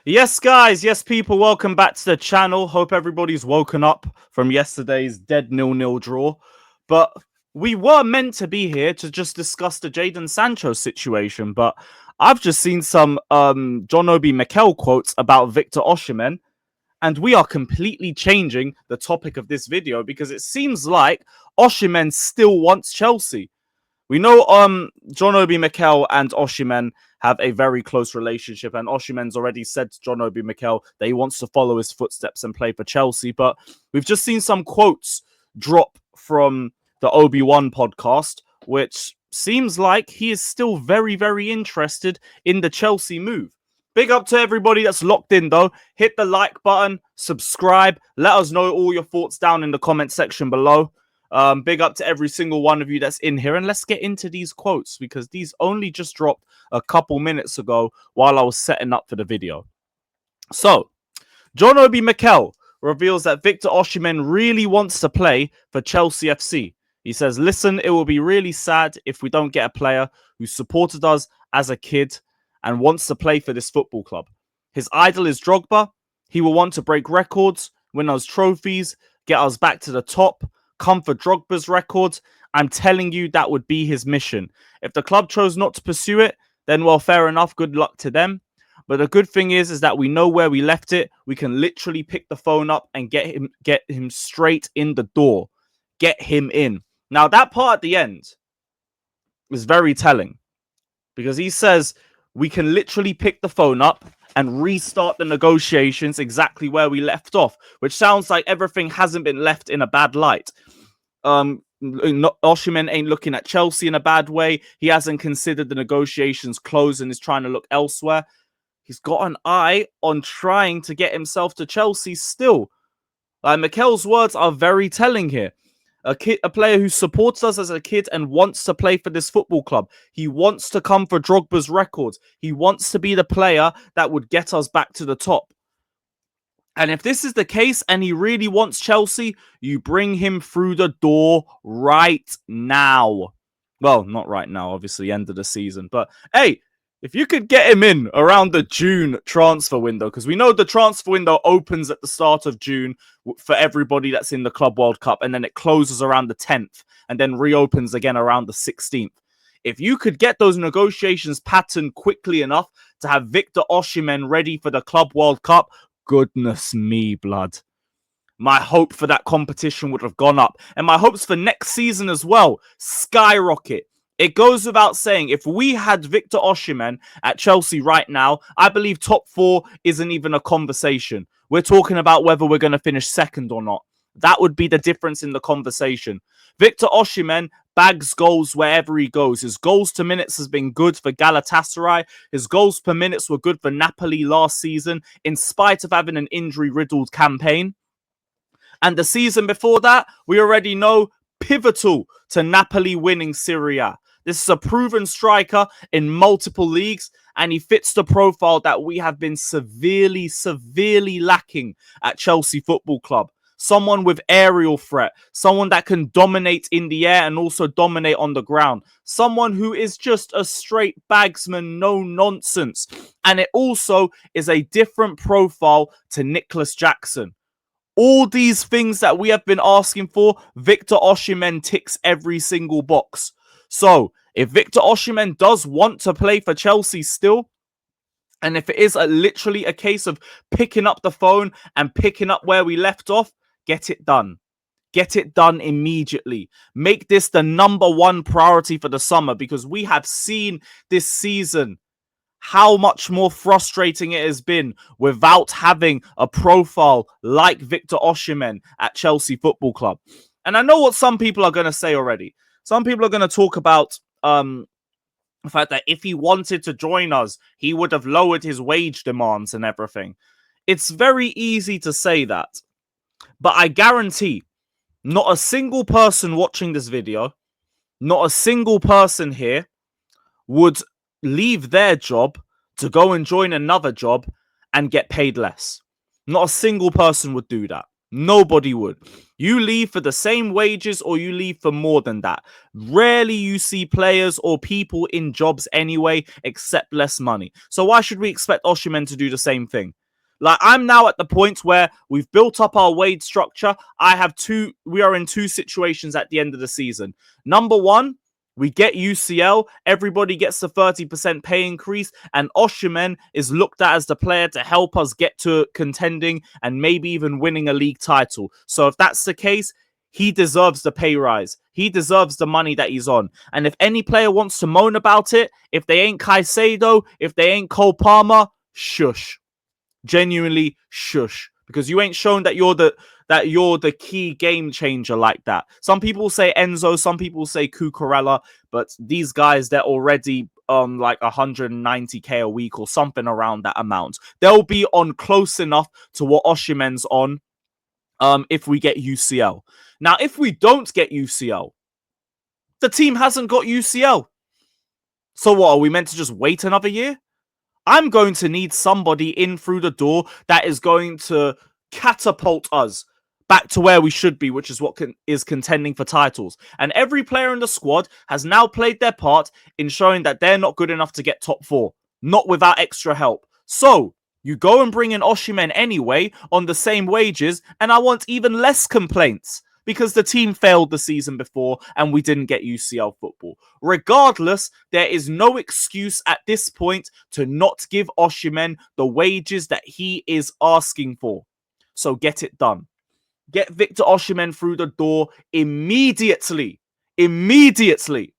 Yes, guys. Yes, people. Welcome back to the channel. Hope everybody's woken up from yesterday's dead 0-0 draw. But we were meant to be here to just discuss the Jadon Sancho situation. But I've just seen some John Obi Mikel quotes about Victor Osimhen, and we are completely changing the topic of this video because it seems like Osimhen still wants Chelsea. We know John Obi Mikel and Osimhen have a very close relationship, and Osimhen's already said to John Obi Mikel that he wants to follow his footsteps and play for Chelsea. But we've just seen some quotes drop from the Obi-Wan podcast, which seems like he is still very, very interested in the Chelsea move. Big up to everybody that's locked in, though. Hit the like button, subscribe, let us know all your thoughts down in the comment section below. Big up to every single one of you that's in here, and let's get into these quotes because these only just dropped a couple minutes ago while I was setting up for the video. So, John Obi Mikel reveals that Victor Osimhen really wants to play for Chelsea FC. He says, "Listen, it will be really sad if we don't get a player who supported us as a kid and wants to play for this football club. His idol is Drogba. He will want to break records, win us trophies, get us back to the top, come for Drogba's records. I'm telling you, that would be his mission. If the club chose not to pursue it, then well, fair enough. Good luck to them. But the good thing is that we know where we left it. We can literally pick the phone up and get him straight in the door. Get him in." Now, that part at the end is very telling because he says we can literally pick the phone up and restart the negotiations exactly where we left off, which sounds like everything hasn't been left in a bad light. Osimhen ain't looking at Chelsea in a bad way. He hasn't considered the negotiations closed and is trying to look elsewhere. He's got an eye on trying to get himself to Chelsea still. Mikel's words are very telling here. A player who supports us as a kid and wants to play for this football club. He wants to come for Drogba's records. He wants to be the player that would get us back to the top. And if this is the case and he really wants Chelsea, you bring him through the door right now. Well, not right now, obviously, end of the season. But hey, if you could get him in around the June transfer window, because we know the transfer window opens at the start of June for everybody that's in the Club World Cup, and then it closes around the 10th and then reopens again around the 16th. If you could get those negotiations patterned quickly enough to have Victor Osimhen ready for the Club World Cup, goodness me, blood. My hope for that competition would have gone up. And my hopes for next season as well skyrocket. It goes without saying, if we had Victor Osimhen at Chelsea right now, I believe top 4 isn't even a conversation. We're talking about whether we're going to finish second or not. That would be the difference in the conversation. Victor Osimhen bags goals wherever he goes. His goals to minutes has been good for Galatasaray. His goals per minutes were good for Napoli last season, in spite of having an injury-riddled campaign. And the season before that, we already know, pivotal to Napoli winning Serie A. This is a proven striker in multiple leagues, and he fits the profile that we have been severely, severely lacking at Chelsea Football Club. Someone with aerial threat, someone that can dominate in the air and also dominate on the ground. Someone who is just a straight bagsman, no nonsense. And it also is a different profile to Nicholas Jackson. All these things that we have been asking for, Victor Osimhen ticks every single box. So, if Victor Osimhen does want to play for Chelsea still, and if it is literally a case of picking up the phone and picking up where we left off, get it done. Get it done immediately. Make this the #1 priority for the summer, because we have seen this season how much more frustrating it has been without having a profile like Victor Osimhen at Chelsea Football Club. And I know what some people are going to say already. Some people are going to talk about the fact that if he wanted to join us, he would have lowered his wage demands and everything. It's very easy to say that. But I guarantee not a single person watching this video, not a single person here would leave their job to go and join another job and get paid less. Not a single person would do that. Nobody would. You leave for the same wages or you leave for more than that. Rarely you see players or people in jobs anyway, except less money. So why should we expect Osimhen to do the same thing? Like, I'm now at the point where we've built up our wage structure. We are in two situations at the end of the season. Number one, we get UCL, everybody gets the 30% pay increase, and Osimhen is looked at as the player to help us get to contending and maybe even winning a league title. So if that's the case, he deserves the pay rise. He deserves the money that he's on. And if any player wants to moan about it, if they ain't Caicedo, if they ain't Cole Palmer, shush. Genuinely shush, because you ain't shown that you're the key game changer like that. Some people say Enzo, some people say Cucurella, but these guys, they're already on like 190k a week or something around that amount. They'll be on close enough to what Osimhen's on if we get UCL. Now, if we don't get UCL, the team hasn't got UCL. So what, are we meant to just wait another year? I'm going to need somebody in through the door that is going to catapult us back to where we should be, which is what is contending for titles. And every player in the squad has now played their part in showing that they're not good enough to get top four, not without extra help. So you go and bring in Osimhen anyway on the same wages, and I want even less complaints, because the team failed the season before and we didn't get UCL football. Regardless, there is no excuse at this point to not give Osimhen the wages that he is asking for. So get it done. Get Victor Osimhen through the door immediately. Immediately.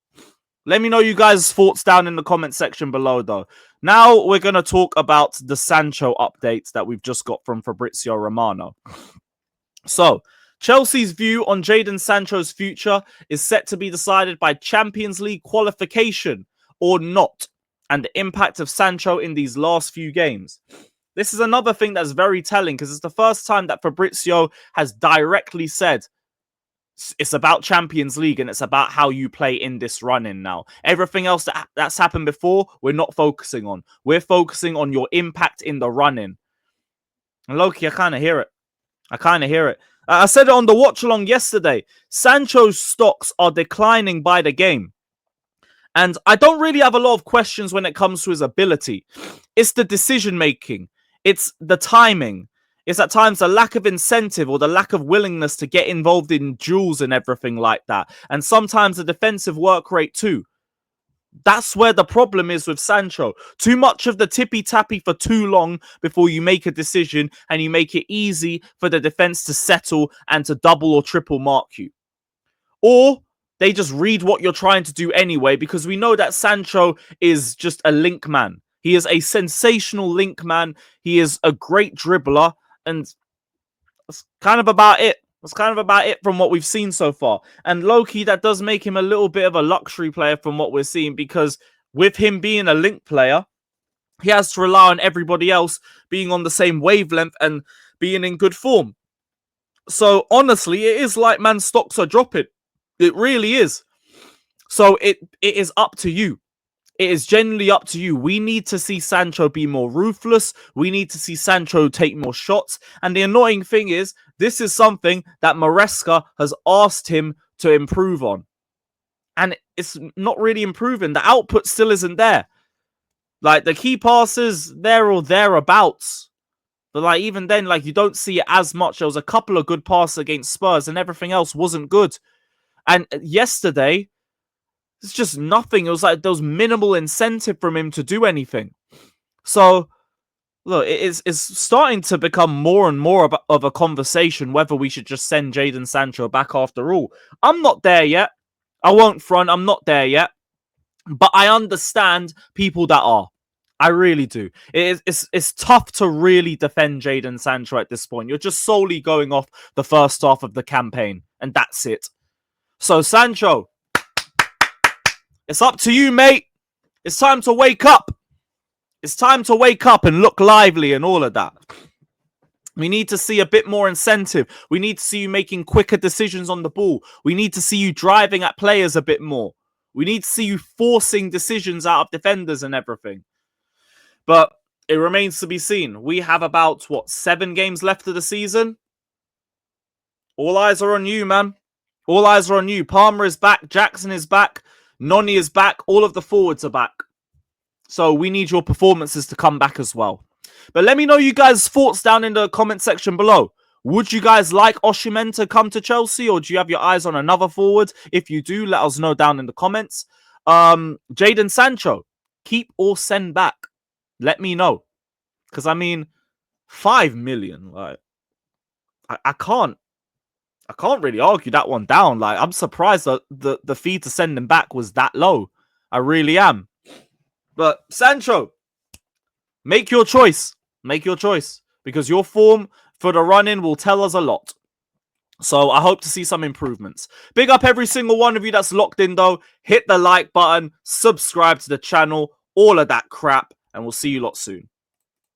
Let me know you guys' thoughts down in the comment section below, though. Now we're going to talk about the Sancho updates that we've just got from Fabrizio Romano. So, Chelsea's view on Jadon Sancho's future is set to be decided by Champions League qualification or not, and the impact of Sancho in these last few games. This is another thing that's very telling, because it's the first time that Fabrizio has directly said it's about Champions League and it's about how you play in this run-in now. Everything else that's happened before, we're not focusing on. We're focusing on your impact in the run-in. And Loki, I kind of hear it. I said it on the watch-along yesterday. Sancho's stocks are declining by the game. And I don't really have a lot of questions when it comes to his ability. It's the decision-making. It's the timing. It's at times the lack of incentive or the lack of willingness to get involved in duels and everything like that. And sometimes the defensive work rate too. That's where the problem is with Sancho. Too much of the tippy-tappy for too long before you make a decision, and you make it easy for the defense to settle and to double or triple mark you. Or they just read what you're trying to do anyway, because we know that Sancho is just a link man. He is a sensational link man. He is a great dribbler, and that's kind of about it. That's kind of about it from what we've seen so far. And low-key, that does make him a little bit of a luxury player from what we're seeing, because with him being a link player, he has to rely on everybody else being on the same wavelength and being in good form. So honestly, it is like man stocks are dropping. It really is. So it is up to you. It is genuinely up to you. We need to see Sancho be more ruthless. We need to see Sancho take more shots. And the annoying thing is, this is something that Maresca has asked him to improve on. And it's not really improving. The output still isn't there. Like, the key passes, there or thereabouts. But, like, even then, like, you don't see it as much. There was a couple of good passes against Spurs, and everything else wasn't good. And yesterday, it's just nothing. It was like there was minimal incentive from him to do anything. So, look, it's starting to become more and more of a conversation whether we should just send Jadon Sancho back after all. I'm not there yet. I won't front. I'm not there yet. But I understand people that are. I really do. It's tough to really defend Jadon Sancho at this point. You're just solely going off the first half of the campaign, and that's it. So, Sancho, it's up to you, mate. It's time to wake up. It's time to wake up and look lively and all of that. We need to see a bit more incentive. We need to see you making quicker decisions on the ball. We need to see you driving at players a bit more. We need to see you forcing decisions out of defenders and everything. But it remains to be seen. We have about, 7 games left of the season? All eyes are on you, man. All eyes are on you. Palmer is back. Jackson is back. Noni is back. All of the forwards are back. So we need your performances to come back as well. But let me know you guys' thoughts down in the comment section below. Would you guys like Osimhen to come to Chelsea, or do you have your eyes on another forward? If you do, let us know down in the comments. Jadon Sancho, keep or send back. Let me know. Because, I mean, 5 million. Like, I can't really argue that one down. Like, I'm surprised that the fee to send him back was that low. I really am. But Sancho, make your choice. Make your choice. Because your form for the run-in will tell us a lot. So I hope to see some improvements. Big up every single one of you that's locked in, though. Hit the like button. Subscribe to the channel. All of that crap. And we'll see you lot soon.